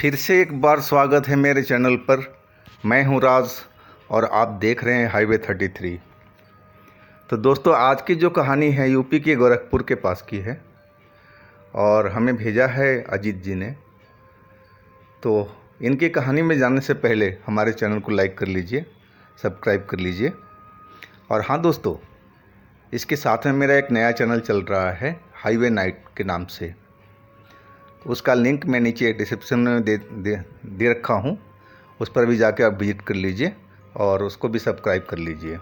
फिर से एक बार स्वागत है मेरे चैनल पर। मैं हूं राज और आप देख रहे हैं हाईवे 33। तो दोस्तों, आज की जो कहानी है यूपी के गोरखपुर के पास की है और हमें भेजा है अजीत जी ने। तो इनकी कहानी में जाने से पहले हमारे चैनल को लाइक कर लीजिए, सब्सक्राइब कर लीजिए। और हाँ दोस्तों, इसके साथ में मेरा एक नया चैनल चल रहा है हाईवे नाइट के नाम से। उसका लिंक मैं नीचे डिस्क्रिप्शन में दे रखा हूँ, उस पर भी जाके आप विजिट कर लीजिए और उसको भी सब्सक्राइब कर लीजिए।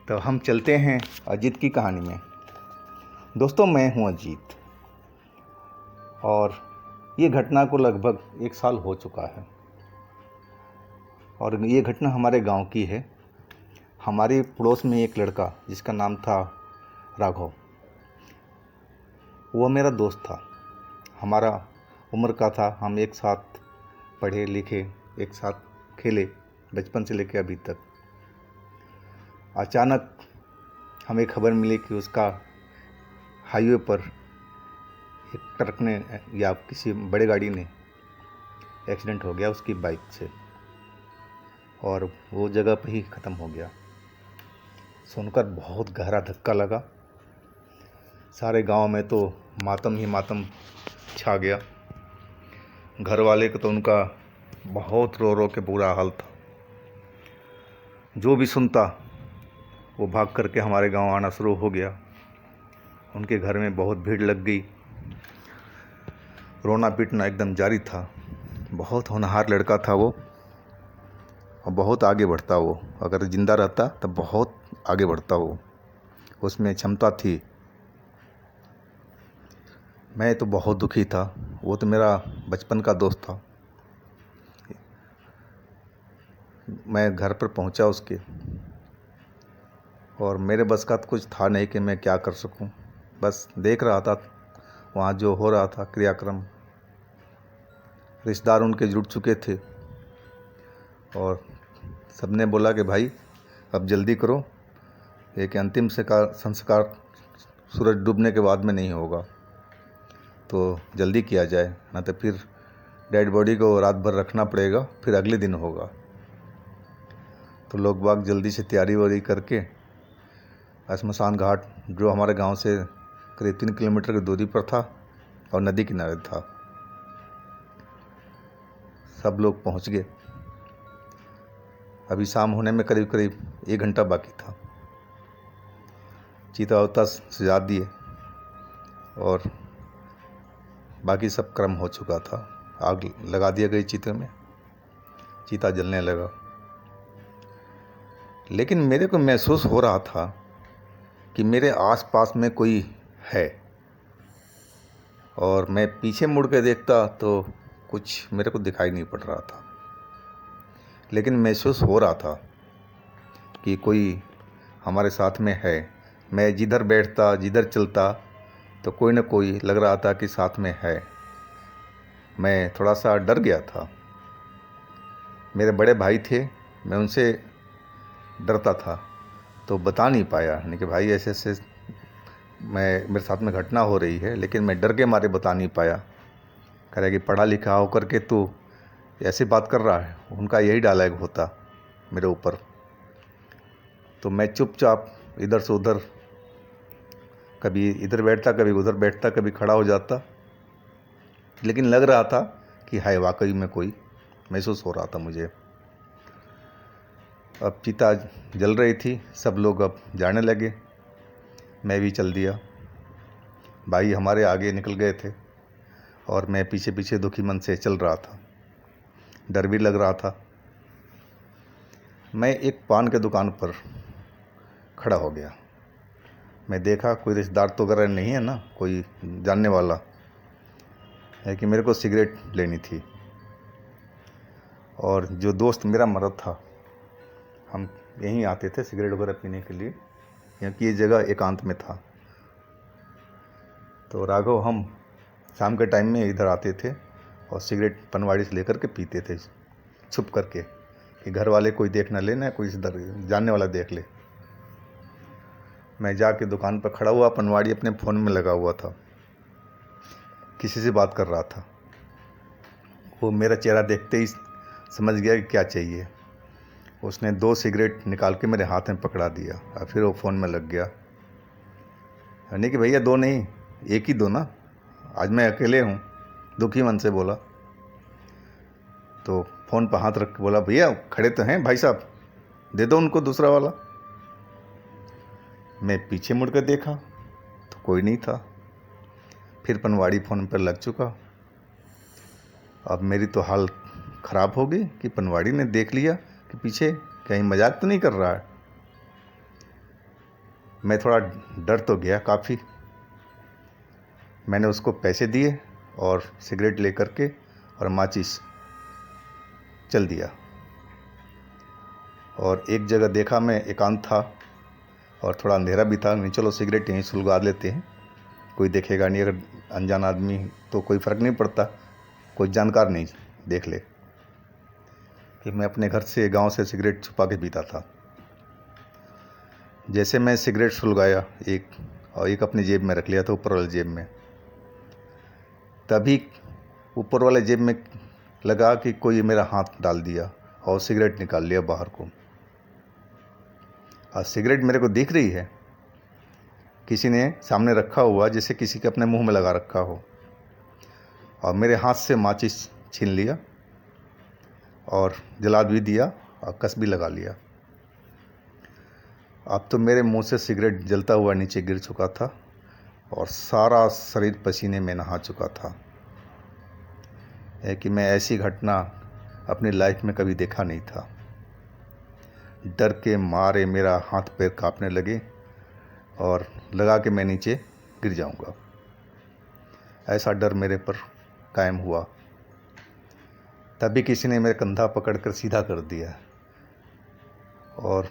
तो हम चलते हैं अजीत की कहानी में। दोस्तों, मैं हूँ अजीत और ये घटना को लगभग 1 साल हो चुका है और ये घटना हमारे गांव की है। हमारे पड़ोस में एक लड़का जिसका नाम था राघव, वो मेरा दोस्त था, हमारा उम्र का था। हम एक साथ पढ़े लिखे, एक साथ खेले बचपन से लेकर अभी तक। अचानक हमें खबर मिली कि उसका हाईवे पर एक ट्रक ने या किसी बड़े गाड़ी ने एक्सीडेंट हो गया उसकी बाइक से और वो जगह पर ही ख़त्म हो गया। सुनकर बहुत गहरा धक्का लगा। सारे गांव में तो मातम ही मातम छा गया। घर वाले को तो उनका बहुत रो रो के बुरा हाल था। जो भी सुनता वो भाग करके हमारे गांव आना शुरू हो गया। उनके घर में बहुत भीड़ लग गई। रोना पीटना एकदम जारी था। बहुत होनहार लड़का था वो और बहुत आगे बढ़ता वो। अगर ज़िंदा रहता तो बहुत आगे बढ़ता वो, उसमें क्षमता थी। मैं तो बहुत दुखी था। वो तो मेरा बचपन का दोस्त था। मैं घर पर पहुंचा उसके और मेरे बस का तो कुछ था नहीं कि मैं क्या कर सकूं। बस देख रहा था वहाँ जो हो रहा था क्रियाक्रम। रिश्तेदार उनके जुट चुके थे और सबने बोला कि भाई अब जल्दी करो, एक अंतिम संस्कार सूरज डूबने के बाद में नहीं होगा, तो जल्दी किया जाए, ना तो फिर डेड बॉडी को रात भर रखना पड़ेगा, फिर अगले दिन होगा। तो लोग बाग जल्दी से तैयारी वारी करके शमशान घाट, जो हमारे गांव से करीब 3 किलोमीटर की दूरी पर था और नदी किनारे था, सब लोग पहुंच गए। अभी शाम होने में करीब करीब 1 घंटा बाकी था। चीता उता सजा दिए और बाकी सब क्रम हो चुका था। आग लगा दिया गई चीते में, चीता जलने लगा। लेकिन मेरे को महसूस हो रहा था कि मेरे आसपास में कोई है और मैं पीछे मुड़ के देखता तो कुछ मेरे को दिखाई नहीं पड़ रहा था। लेकिन महसूस हो रहा था कि कोई हमारे साथ में है। मैं जिधर बैठता, जिधर चलता, तो कोई ना कोई लग रहा था कि साथ में है। मैं थोड़ा सा डर गया था। मेरे बड़े भाई थे, मैं उनसे डरता था तो बता नहीं पाया, यानी कि भाई ऐसे ऐसे मेरे साथ में घटना हो रही है, लेकिन मैं डर के मारे बता नहीं पाया। कह रहा कि पढ़ा लिखा होकर के तू ऐसी बात कर रहा है, उनका यही डायलॉग होता मेरे ऊपर। तो मैं चुपचाप इधर से उधर, कभी इधर बैठता, कभी उधर बैठता, कभी खड़ा हो जाता। लेकिन लग रहा था कि है, वाकई में कोई महसूस हो रहा था मुझे। अब चिता जल रही थी, सब लोग अब जाने लगे, मैं भी चल दिया। भाई हमारे आगे निकल गए थे और मैं पीछे पीछे दुखी मन से चल रहा था। डर भी लग रहा था। मैं एक पान के दुकान पर खड़ा हो गया। मैं देखा कोई रिश्तेदार तो वगैरह नहीं है ना, कोई जानने वाला है, कि मेरे को सिगरेट लेनी थी। और जो दोस्त मेरा मर्द था, हम यहीं आते थे सिगरेट वगैरह पीने के लिए, क्योंकि ये जगह एकांत में था। तो राघव, हम शाम के टाइम में इधर आते थे और सिगरेट पनवाड़ी से लेकर के पीते थे छुप करके, कि घर वाले कोई देख ना ले, ना कोई इधर जानने वाला देख ले। मैं जाके दुकान पर खड़ा हुआ, पनवाड़ी अपने फ़ोन में लगा हुआ था, किसी से बात कर रहा था। वो मेरा चेहरा देखते ही समझ गया कि क्या चाहिए। उसने 2 सिगरेट निकाल के मेरे हाथ में पकड़ा दिया और फिर वो फ़ोन में लग गया। यानी कि भैया 2 नहीं, 1 ही दो ना, आज मैं अकेले हूँ, दुखी मन से बोला। तो फ़ोन पर हाथ रख के बोला, भैया खड़े तो हैं भाई साहब, दे दो उनको दूसरा वाला। मैं पीछे मुड़ कर देखा तो कोई नहीं था। फिर पनवाड़ी फ़ोन पर लग चुका। अब मेरी तो हाल ख़राब हो गई कि पनवाड़ी ने देख लिया कि पीछे कहीं मजाक तो नहीं कर रहा है। मैं थोड़ा डर तो गया काफ़ी। मैंने उसको पैसे दिए और सिगरेट ले करके और माचिस चल दिया। और एक जगह देखा मैं, एकांत था और थोड़ा अंधेरा भी था, नहीं चलो सिगरेट यहीं सुलगा लेते हैं, कोई देखेगा नहीं, अगर अनजान आदमी तो कोई फ़र्क नहीं पड़ता, कोई जानकार नहीं देख ले। कि मैं अपने घर से, गांव से सिगरेट छुपा के पीता था। जैसे मैं सिगरेट सुलगाया एक, और एक अपनी जेब में रख लिया था, ऊपर वाली जेब में, तभी ऊपर वाले जेब में लगा कि कोई मेरा हाथ डाल दिया और सिगरेट निकाल लिया बाहर को। और सिगरेट मेरे को दिख रही है, किसी ने सामने रखा हुआ, जैसे किसी के अपने मुंह में लगा रखा हो, और मेरे हाथ से माचिस छीन लिया और जला भी दिया और कस भी लगा लिया। अब तो मेरे मुंह से सिगरेट जलता हुआ नीचे गिर चुका था और सारा शरीर पसीने में नहा चुका था। है कि मैं ऐसी घटना अपनी लाइफ में कभी देखा नहीं था। डर के मारे मेरा हाथ पैर कांपने लगे और लगा कि मैं नीचे गिर जाऊंगा। ऐसा डर मेरे पर कायम हुआ। तभी किसी ने मेरा कंधा पकड़कर सीधा कर दिया और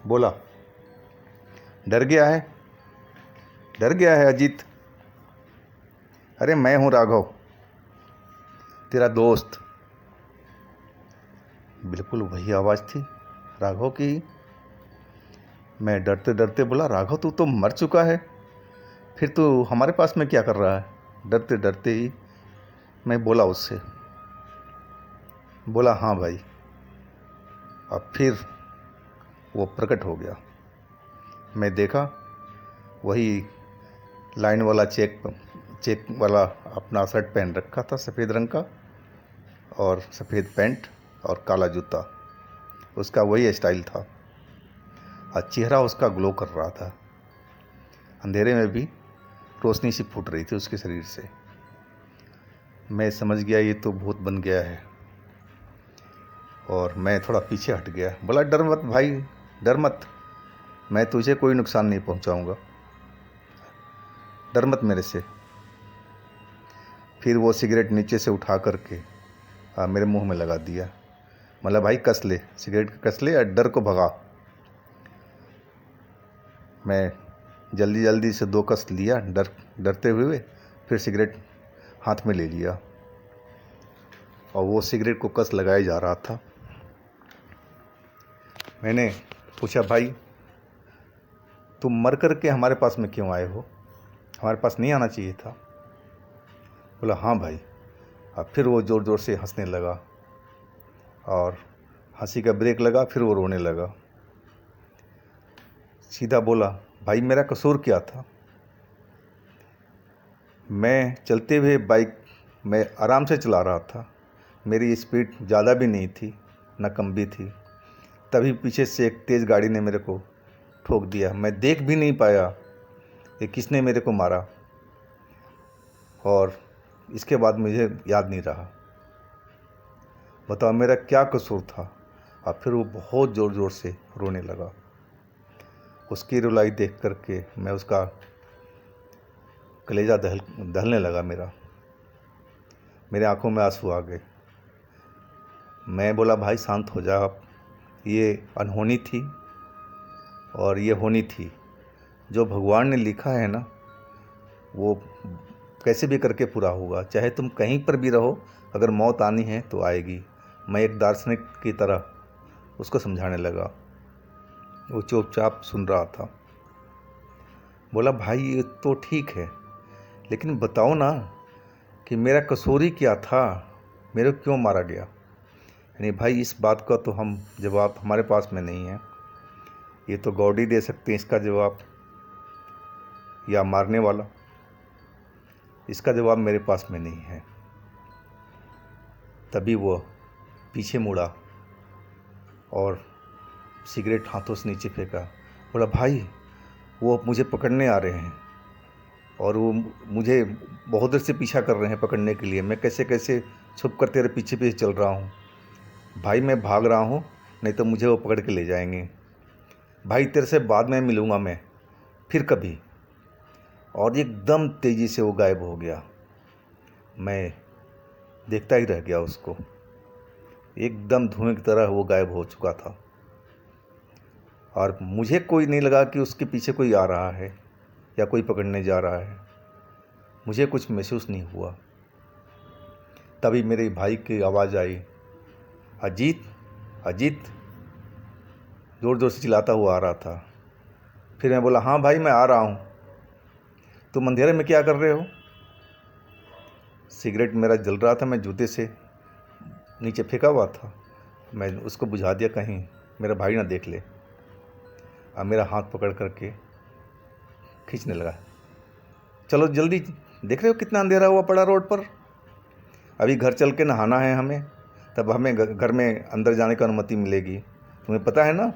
बोला, डर गया है, डर गया है अजीत? अरे मैं हूँ राघव, तेरा दोस्त। बिल्कुल वही आवाज़ थी राघव की। मैं डरते डरते बोला, राघव तू तो मर चुका है, फिर तू हमारे पास में क्या कर रहा है? डरते डरते ही मैं बोला उससे। बोला, हाँ भाई। अब फिर वो प्रकट हो गया। मैं देखा वही लाइन वाला चेक वाला अपना शर्ट पहन रखा था, सफ़ेद रंग का, और सफ़ेद पैंट और काला जूता, उसका वही स्टाइल था। और चेहरा उसका ग्लो कर रहा था, अंधेरे में भी रोशनी सी फूट रही थी उसके शरीर से। मैं समझ गया ये तो भूत बन गया है, और मैं थोड़ा पीछे हट गया। बोला, डर मत भाई, डर मत, मैं तुझे कोई नुकसान नहीं पहुंचाऊंगा, डर मत मेरे से। फिर वो सिगरेट नीचे से उठा करके मेरे मुंह में लगा दिया। मतलब भाई कस ले, सिगरेट कस ले और डर को भगा। मैं जल्दी जल्दी से 2 कस लिया डरते हुए, फिर सिगरेट हाथ में ले लिया और वो सिगरेट को कस लगाया जा रहा था। मैंने पूछा, भाई तुम मर कर के हमारे पास में क्यों आए हो? हमारे पास नहीं आना चाहिए था। बोला, हाँ भाई। अब फिर वो ज़ोर ज़ोर से हंसने लगा और हंसी का ब्रेक लगा, फिर वो रोने लगा। सीधा बोला, भाई मेरा कसूर क्या था? मैं चलते हुए बाइक में आराम से चला रहा था, मेरी स्पीड ज़्यादा भी नहीं थी ना कम भी थी। तभी पीछे से एक तेज़ गाड़ी ने मेरे को ठोक दिया। मैं देख भी नहीं पाया कि किसने मेरे को मारा, और इसके बाद मुझे याद नहीं रहा। बताओ मेरा क्या कसूर था? और फिर वो बहुत ज़ोर ज़ोर से रोने लगा। उसकी रुलाई देख करके मैं उसका कलेजा दहलने लगा। मेरे आंखों में आंसू आ गए। मैं बोला, भाई शांत हो जा, आप ये अनहोनी थी और ये होनी थी। जो भगवान ने लिखा है ना, वो कैसे भी करके पूरा होगा। चाहे तुम कहीं पर भी रहो, अगर मौत आनी है तो आएगी। मैं एक दार्शनिक की तरह उसको समझाने लगा। वो चुपचाप सुन रहा था। बोला, भाई ये तो ठीक है, लेकिन बताओ ना कि मेरा कसूर ही क्या था? मेरे को क्यों मारा गया? यानी भाई इस बात का तो हम जवाब हमारे पास में नहीं है, ये तो गॉड ही दे सकते हैं इसका जवाब, या मारने वाला। इसका जवाब मेरे पास में नहीं है। तभी वो पीछे मुड़ा और सिगरेट हाथों से नीचे फेंका। बोला भाई वो मुझे पकड़ने आ रहे हैं और वो मुझे बहुत देर से पीछा कर रहे हैं पकड़ने के लिए। मैं कैसे कैसे छुप कर तेरे पीछे पीछे चल रहा हूँ भाई, मैं भाग रहा हूँ, नहीं तो मुझे वो पकड़ के ले जाएंगे भाई। तेरे से बाद में मिलूँगा मैं फिर कभी। और एकदम तेज़ी से वो गायब हो गया। मैं देखता ही रह गया उसको, एकदम धुएं की तरह वो गायब हो चुका था। और मुझे कोई नहीं लगा कि उसके पीछे कोई आ रहा है या कोई पकड़ने जा रहा है, मुझे कुछ महसूस नहीं हुआ। तभी मेरे भाई की आवाज़ आई, अजीत अजीत, ज़ोर ज़ोर से चिल्लाता हुआ आ रहा था। फिर मैं बोला हाँ भाई मैं आ रहा हूँ। तुम अंधेरे में क्या कर रहे हो? सिगरेट मेरा जल रहा था, मैं जूते से नीचे फेंका हुआ था, मैं उसको बुझा दिया कहीं मेरा भाई ना देख ले। अब मेरा हाथ पकड़ करके खींचने लगा, चलो जल्दी, देख रहे हो कितना अंधेरा हुआ पड़ा रोड पर, अभी घर चल के नहाना है हमें, तब हमें घर में अंदर जाने की अनुमति मिलेगी। तुम्हें पता है ना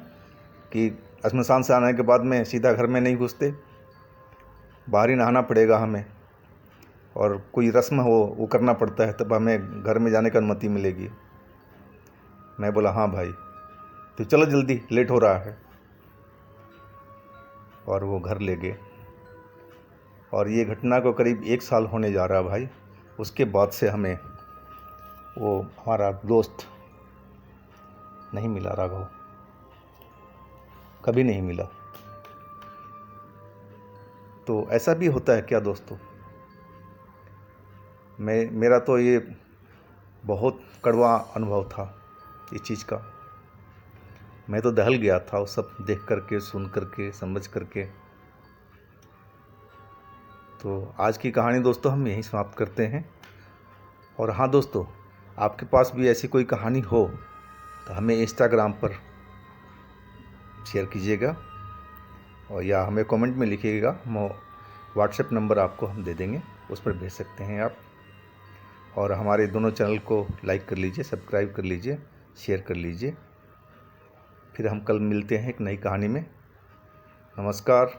कि श्मशान से आने के बाद में सीधा घर में नहीं घुसते, बाहर ही नहाना पड़ेगा हमें, और कोई रस्म हो वो करना पड़ता है, तब हमें घर में जाने की अनुमति मिलेगी। मैं बोला हाँ भाई, तो चलो जल्दी, लेट हो रहा है। और वो घर ले गए। और ये घटना को करीब 1 साल होने जा रहा भाई। उसके बाद से हमें वो हमारा दोस्त नहीं मिला, राघव कभी नहीं मिला। तो ऐसा भी होता है क्या दोस्तों? मेरा तो ये बहुत कड़वा अनुभव था इस चीज़ का। मैं तो दहल गया था वो सब देख करके, सुन करके, समझ करके। तो आज की कहानी दोस्तों हम यहीं समाप्त करते हैं। और हाँ दोस्तों, आपके पास भी ऐसी कोई कहानी हो तो हमें इंस्टाग्राम पर शेयर कीजिएगा, और या हमें कमेंट में लिखिएगा। व्हाट्सएप नंबर आपको हम दे देंगे, उस पर भेज सकते हैं आप। और हमारे दोनों चैनल को लाइक कर लीजिए, सब्सक्राइब कर लीजिए, शेयर कर लीजिए। फिर हम कल मिलते हैं एक नई कहानी में। नमस्कार।